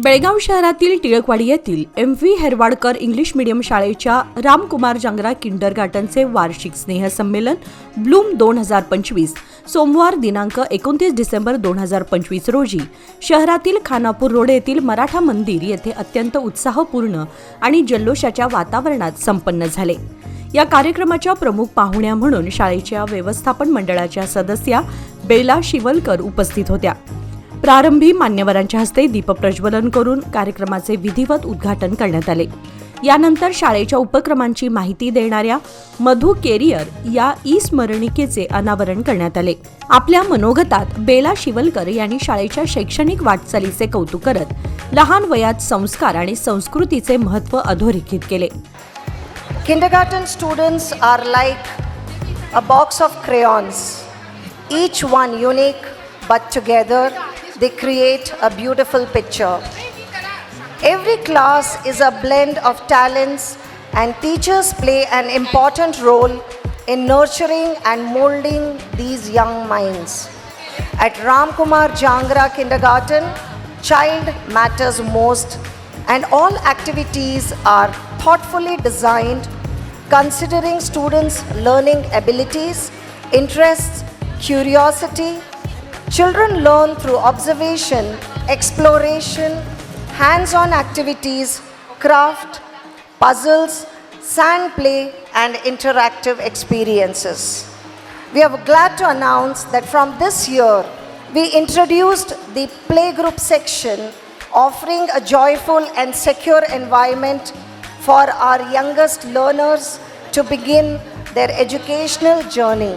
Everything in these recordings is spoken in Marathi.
बेळगाव शहरातील टिळकवाडी येथील एम.व्ही. हेरवाडकर इंग्लिश मीडियम शाळेच्या रामकुमार जांगरा किंडरगार्टनचे वार्षिक स्नेहसंमेलन ब्लूम 2025 सोमवार दिनांक 29 डिसेंबर 2025 रोजी शहरातील खानापूर रोड येथील मराठा मंदिर येथे अत्यंत उत्साहपूर्ण आणि जल्लोषाच्या वातावरणात संपन्न झाले। या कार्यक्रमाच्या प्रमुख पाहुण्या म्हणून शाळेच्या व्यवस्थापन मंडळाच्या सदस्या बेला शिवलकर उपस्थित होत्या। प्रारंभी मान्यवरांच्या हस्ते दीपप्रज्वलन करून कार्यक्रमाचे विधिवत उद्घाटन करण्यात आले। यानंतर शाळेच्या उपक्रमांची माहिती देणाऱ्या मधु केरियर या ई-स्मरणिकेचे अनावरण करण्यात आले। आपल्या मनोगतात बेला शिवलकर यांनी शाळेच्या शैक्षणिक वाटचालीचे कौतुक करत लहान वयात संस्कार आणि संस्कृतीचे महत्त्व अधोरेखित केले। Kindergarten students are like a box of crayons, each one unique, but together they create a beautiful picture. Every class is a blend of talents, and teachers play an important role in nurturing and molding these young minds. At Ramkumar Jangra Kindergarten, child matters most, and all activities are thoughtfully designed, considering students' learning abilities, interests, curiosity. Children learn through observation, exploration, hands-on activities, craft, puzzles, sand play, and interactive experiences. We are glad to announce that from this year, we introduced the playgroup section, offering a joyful and secure environment for our youngest learners to begin their educational journey.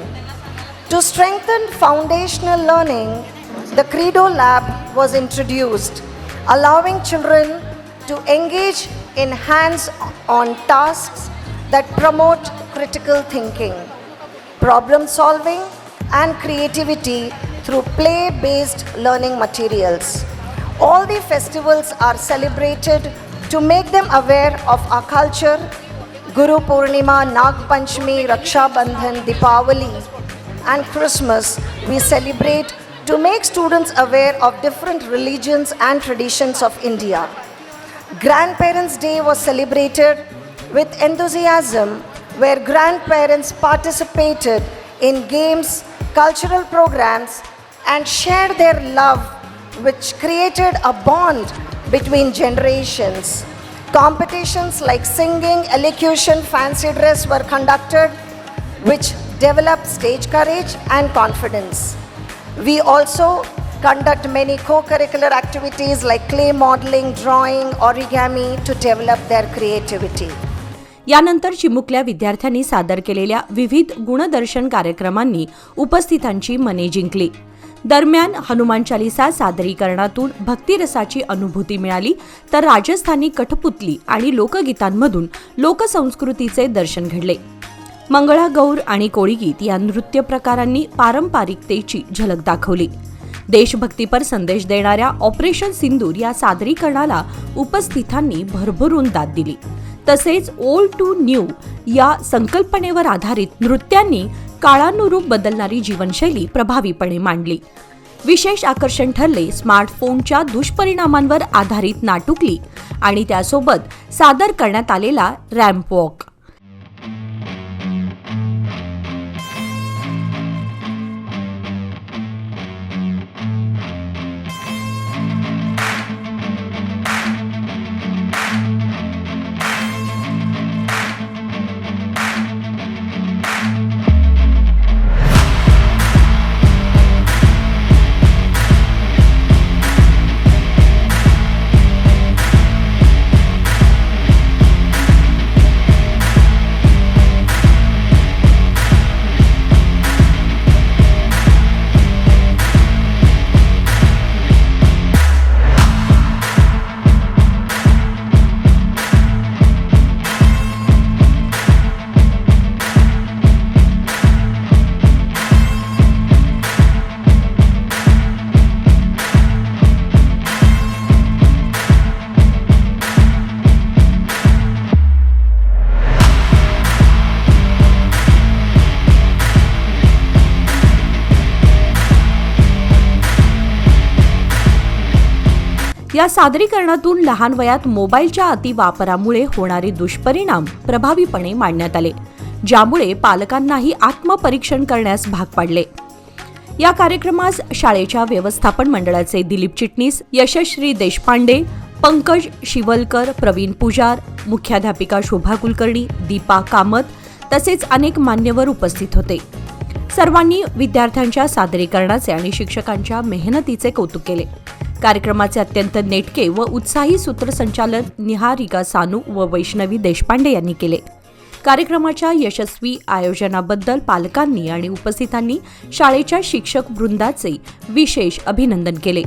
To strengthen foundational learning, the Credo Lab was introduced, allowing children to engage in hands-on tasks that promote critical thinking, problem solving, and creativity through play-based learning materials. All the festivals are celebrated to make them aware of our culture. Guru Purnima, Nag Panchami, Raksha Bandhan, Deepavali, and Christmas we celebrate to make students aware of different religions and traditions of India. Grandparents' Day was celebrated with enthusiasm, where grandparents participated in games, cultural programs, and shared their love, which created a bond between generations. Competitions like singing, elocution, fancy dress were conducted, which developed stage courage and confidence. We also conduct many co-curricular activities like clay modeling, drawing, origami to develop their creativity. यानंतर चिमुकल्या विद्यार्थ्यांनी सादर केलेल्या विविध गुणदर्शन कार्यक्रमांनी उपस्थितांची मने जिंकली। दरम्यान हनुमान चालीसा सादरीकरणातून भक्तिरसाची अनुभूती मिळाली, तर राजस्थानी कठपुतली आणि लोकगीतांमधून लोकसंस्कृतीचे दर्शन घडले। मंगळागौर आणि कोळीगीत या नृत्य प्रकारांनी पारंपरिकतेची झलक दाखवली। देशभक्तीपर संदेश देणाऱ्या ऑपरेशन सिंदूर या सादरीकरणाला उपस्थितांनी भरभरून दाद दिली। तसेच ओल्ड टू न्यू या संकल्पनेवर आधारित नृत्यांनी काळानुरूप बदलणारी जीवनशैली प्रभावीपणे मांडली। विशेष आकर्षण ठरले स्मार्टफोनच्या दुष्परिणामांवर आधारित नाटुकली आणि त्यासोबत सादर करण्यात आलेला रॅम्प वॉक। या सादरीकरणातून लहान वयात मोबाईलच्या अतिवापरामुळे होणारे दुष्परिणाम प्रभावीपणे मांडण्यात आले, ज्यामुळे पालकांनाही आत्मपरीक्षण करण्यास भाग पाडले. या कार्यक्रमास शाळेच्या व्यवस्थापन मंडळाचे दिलीप चिटणीस, यशश्री देशपांडे, पंकज शिवलकर, प्रवीण पुजार, मुख्याध्यापिका शोभा कुलकर्णी, दीपा कामत तसेच अनेक मान्यवर उपस्थित होते. सर्वांनी विद्यार्थ्यांच्या सादरीकरणाचे आणि शिक्षकांच्या मेहनतीचे कौतुक केले. कार्यक्रमाचे अत्यंत नेटके व उत्साही सूत्रसंचालन निहारिका सानू व वैष्णवी देशपांडे यांनी केले. कार्यक्रमाच्या यशस्वी आयोजनाबद्दल पालकांनी आणि उपस्थितांनी शाळेच्या शिक्षक वृंदाचे विशेष अभिनंदन केले.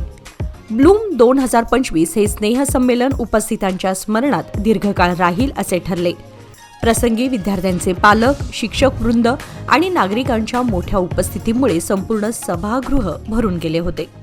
ब्लूम 2025 हे स्नेहसंमेलन उपस्थितांच्या स्मरणात दीर्घकाळ राहील असे ठरले. प्रसंगी विद्यार्थ्यांचे पालक, शिक्षक वृंद आणि नागरिकांच्या मोठ्या उपस्थितीमुळे संपूर्ण सभागृह भरून गेले होते.